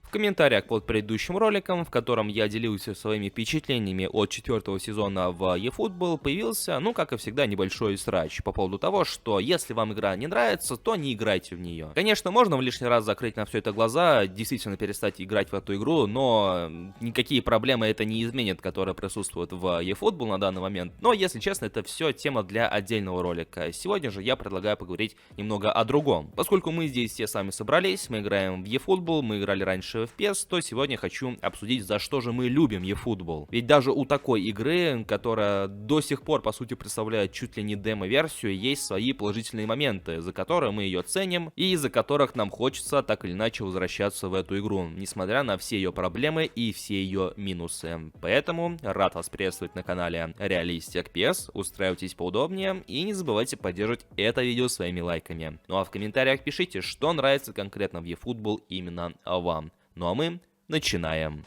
В комментариях под предыдущим роликом, в котором я делился своими впечатлениями от 4-го сезона в eFootball, появился, как и всегда, небольшой срач по поводу того, что если вам игра не нравится, то не играйте в нее. Конечно, можно в лишний раз закрыть на все это глаза, действительно перестать играть в эту игру, но никакие проблемы это не изменит, которые присутствуют в eFootball на данный момент. Но, если честно, это все тема для отдельного ролика. Сегодня же я предлагаю поговорить немного о другом. Поскольку мы здесь все сами собрались, мы играем в eFootball, мы играли раньше в PES, то сегодня хочу обсудить, за что же мы любим eFootball. Ведь даже у такой игры, которая до сих пор, по сути, представляет чуть ли не демо-версию, есть свои положительные моменты, за которые мы ее ценим и из-за которых нам хочется так или иначе возвращаться в эту игру, несмотря на все ее проблемы и все ее минусы. Поэтому рад вас приветствовать на канале Realistic PES, устраивайтесь поудобнее и не забывайте поддерживать это видео своими лайками. Ну а в комментариях пишите, что нравится конкретно в eFootball именно вам. Ну а мы начинаем.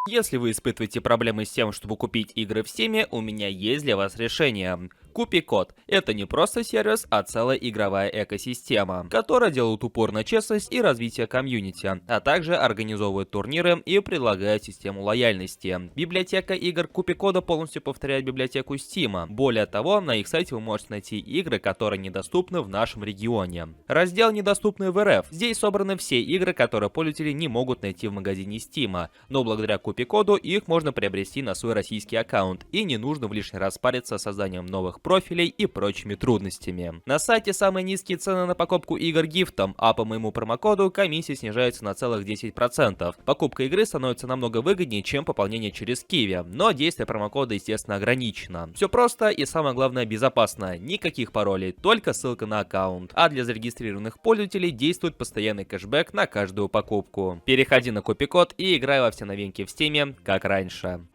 Если вы испытываете проблемы с тем, чтобы купить игры в Steam, у меня есть для вас решение. KupiCode — это не просто сервис, а целая игровая экосистема, которая делает упор на честность и развитие комьюнити, а также организовывает турниры и предлагает систему лояльности. Библиотека игр KupiCode полностью повторяет библиотеку Steam. Более того, на их сайте вы можете найти игры, которые недоступны в нашем регионе. Раздел «Недоступны в РФ». Здесь собраны все игры, которые пользователи не могут найти в магазине Steam, но благодаря KupiCode их можно приобрести на свой российский аккаунт, и не нужно в лишний раз париться созданием новых профилей и прочими трудностями. На сайте самые низкие цены на покупку игр гифтом, а по моему промокоду комиссия снижается на целых 10%. Покупка игры становится намного выгоднее, чем пополнение через Kiwi, но действие промокода, естественно, ограничено. Все просто и, самое главное, безопасно. Никаких паролей, только ссылка на аккаунт. А для зарегистрированных пользователей действует постоянный кэшбэк на каждую покупку. Переходи на KupiCode и играй во все новинки в Steam, как раньше.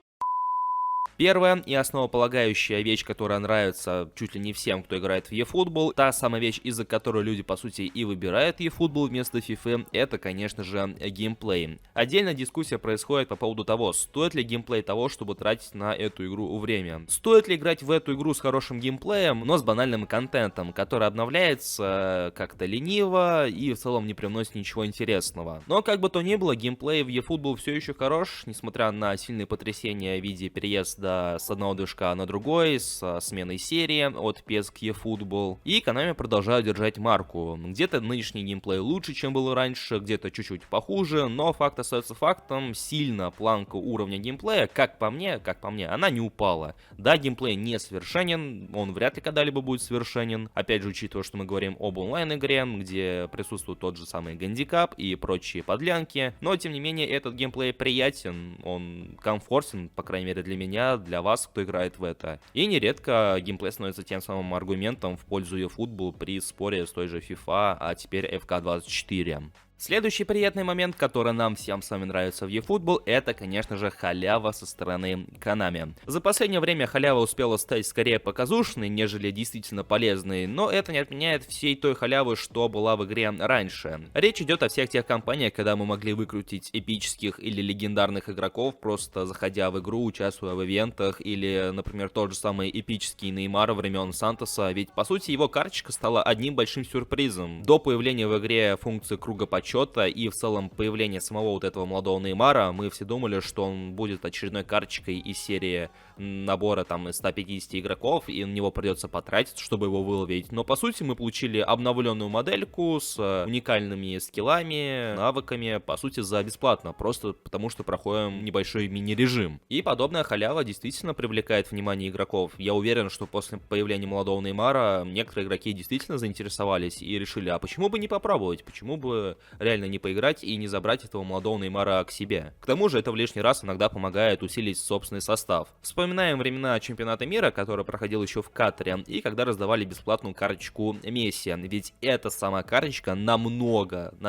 Первая и основополагающая вещь, которая нравится чуть ли не всем, кто играет в eFootball, та самая вещь, из-за которой люди, по сути, и выбирают eFootball вместо FIFA, это, конечно же, геймплей. Отдельная дискуссия происходит по поводу того, стоит ли геймплей того, чтобы тратить на эту игру время. Стоит ли играть в эту игру с хорошим геймплеем, но с банальным контентом, который обновляется как-то лениво и в целом не привносит ничего интересного. Но как бы то ни было, геймплей в eFootball все еще хорош, несмотря на сильные потрясения в виде переезда с одного движка на другой, с сменой серии от PES к eFootball. И Konami продолжают держать марку. Где-то нынешний геймплей лучше, чем было раньше, где-то чуть-чуть похуже, но факт остается фактом, сильно планка уровня геймплея, как по мне, она не упала. Да, геймплей не совершенен, он вряд ли когда-либо будет совершенен. Опять же, учитывая, что мы говорим об онлайн-игре, где присутствует тот же самый гандикап и прочие подлянки, но тем не менее этот геймплей приятен, он комфортен, по крайней мере для меня, для вас, кто играет в это. И нередко геймплей становится тем самым аргументом в пользу eFootball при споре с той же FIFA, а теперь FK24. Следующий приятный момент, который нам всем с вами нравится в eFootball, это, конечно же, халява со стороны Konami. За последнее время халява успела стать скорее показушной, нежели действительно полезной, но это не отменяет всей той халявы, что была в игре раньше. Речь идет о всех тех компаниях, когда мы могли выкрутить эпических или легендарных игроков, просто заходя в игру, участвуя в ивентах, или, например, тот же самый эпический Неймар времен Сантоса, ведь, по сути, его карточка стала одним большим сюрпризом. До появления в игре функции круга почета и в целом появление самого вот этого молодого Неймара, мы все думали, что он будет очередной карточкой из серии набора там из 150 игроков, и на него придется потратить, чтобы его выловить. Но по сути мы получили обновленную модельку с уникальными скиллами, навыками, по сути за бесплатно, просто потому что проходим небольшой мини-режим. И подобная халява действительно привлекает внимание игроков. Я уверен, что после появления молодого Неймара некоторые игроки действительно заинтересовались и решили, а почему бы не попробовать, почему бы реально не поиграть и не забрать этого молодого Неймара к себе. К тому же это в лишний раз иногда помогает усилить собственный состав. Вспоминаем времена чемпионата мира, который проходил еще в Катаре, и когда раздавали бесплатную карточку Месси. Ведь эта сама карточка на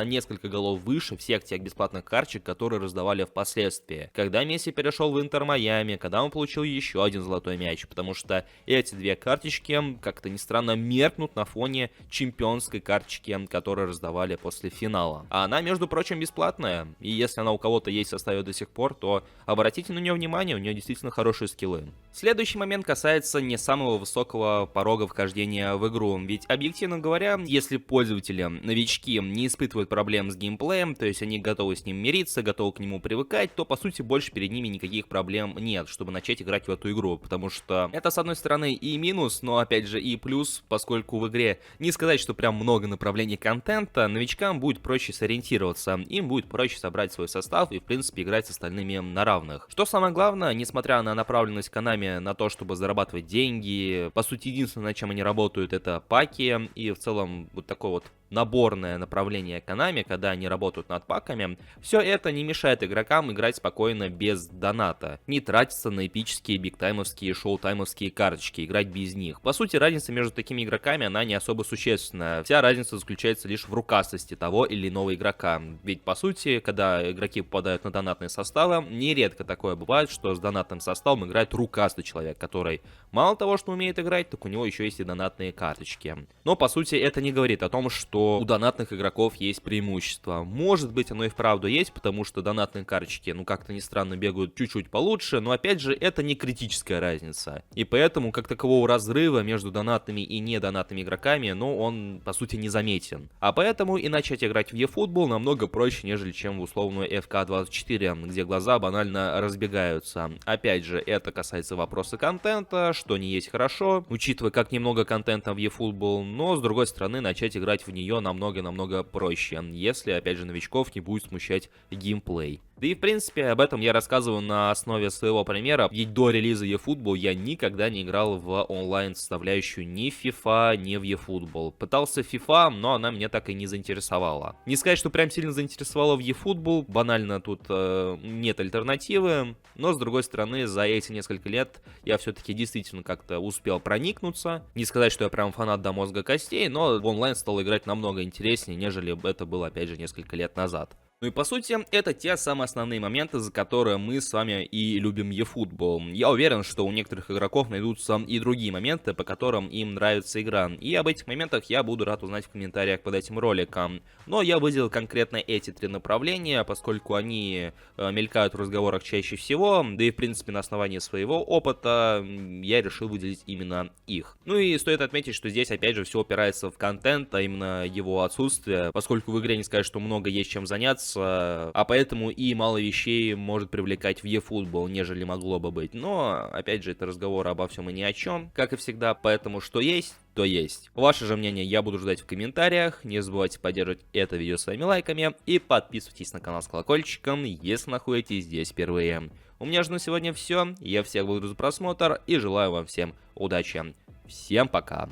несколько голов выше всех тех бесплатных карточек, которые раздавали впоследствии. Когда Месси перешел в Интер Майами, когда он получил еще один золотой мяч, потому что эти две карточки, как-то ни странно, меркнут на фоне чемпионской карточки, которые раздавали после финала. мало. А она, между прочим, бесплатная. И если она у кого-то есть в составе до сих пор, то обратите на нее внимание, у нее действительно хорошие скиллы. Следующий момент касается не самого высокого порога вхождения в игру. Ведь, объективно говоря, если пользователи, новички, не испытывают проблем с геймплеем, то есть они готовы с ним мириться, готовы к нему привыкать, то, по сути, больше перед ними никаких проблем нет, чтобы начать играть в эту игру. Потому что это, с одной стороны, и минус, но, опять же, и плюс, поскольку в игре не сказать, что прям много направлений контента, новичкам будет проще сориентироваться, им будет проще собрать свой состав и, в принципе, играть с остальными на равных. Что самое главное, несмотря на направленность Konami на то, чтобы зарабатывать деньги, по сути, единственное, на чем они работают, это паки, и в целом вот такой вот наборное направление Konami, когда они работают над паками, все это не мешает игрокам играть спокойно без доната, не тратиться на эпические бигтаймовские, шоу-таймовские карточки, играть без них. По сути, разница между такими игроками, она не особо существенная. Вся разница заключается лишь в рукастости того или иного игрока. Ведь, по сути, когда игроки попадают на донатные составы, нередко такое бывает, что с донатным составом играет рукастый человек, который мало того, что умеет играть, так у него еще есть и донатные карточки. Но, по сути, это не говорит о том, что у донатных игроков есть преимущество. Может быть, оно и вправду есть, потому что донатные карточки, ну как-то ни странно, бегают чуть-чуть получше, но опять же, это не критическая разница. И поэтому, как такового разрыва между донатными и недонатными игроками, ну, он, по сути, не заметен. А поэтому и начать играть в eFootball намного проще, нежели чем в условную FK24, где глаза банально разбегаются. Опять же, это касается вопроса контента, что не есть хорошо, учитывая, как немного контента в eFootball, но, с другой стороны, начать играть в нее намного-намного проще, если, опять же, новичков не будет смущать геймплей. Да и, в принципе, об этом я рассказываю на основе своего примера, ведь до релиза eFootball я никогда не играл в онлайн-составляющую ни в FIFA, ни в eFootball. Пытался в FIFA, но она меня так и не заинтересовала. Не сказать, что прям сильно заинтересовала в eFootball, банально тут нет альтернативы, но, с другой стороны, за эти несколько лет я все-таки действительно как-то успел проникнуться. Не сказать, что я прям фанат до мозга костей, но в онлайн стал играть намного интереснее, нежели это было, опять же, несколько лет назад. Ну и по сути, это те самые основные моменты, за которые мы с вами и любим eFootball. Я уверен, что у некоторых игроков найдутся и другие моменты, по которым им нравится игра. И об этих моментах я буду рад узнать в комментариях под этим роликом. Но я выделил конкретно эти три направления, поскольку они мелькают в разговорах чаще всего, да и в принципе на основании своего опыта я решил выделить именно их. Ну и стоит отметить, что здесь опять же все упирается в контент, а именно его отсутствие, поскольку в игре не сказать, что много есть чем заняться, а поэтому и мало вещей может привлекать в eFootball, нежели могло бы быть. Но, опять же, это разговор обо всем и ни о чем, как и всегда, поэтому что есть, то есть. Ваше же мнение я буду ждать в комментариях, не забывайте поддерживать это видео своими лайками и подписывайтесь на канал с колокольчиком, если находитесь здесь впервые. У меня же на сегодня все, я всех благодарю за просмотр и желаю вам всем удачи. Всем пока!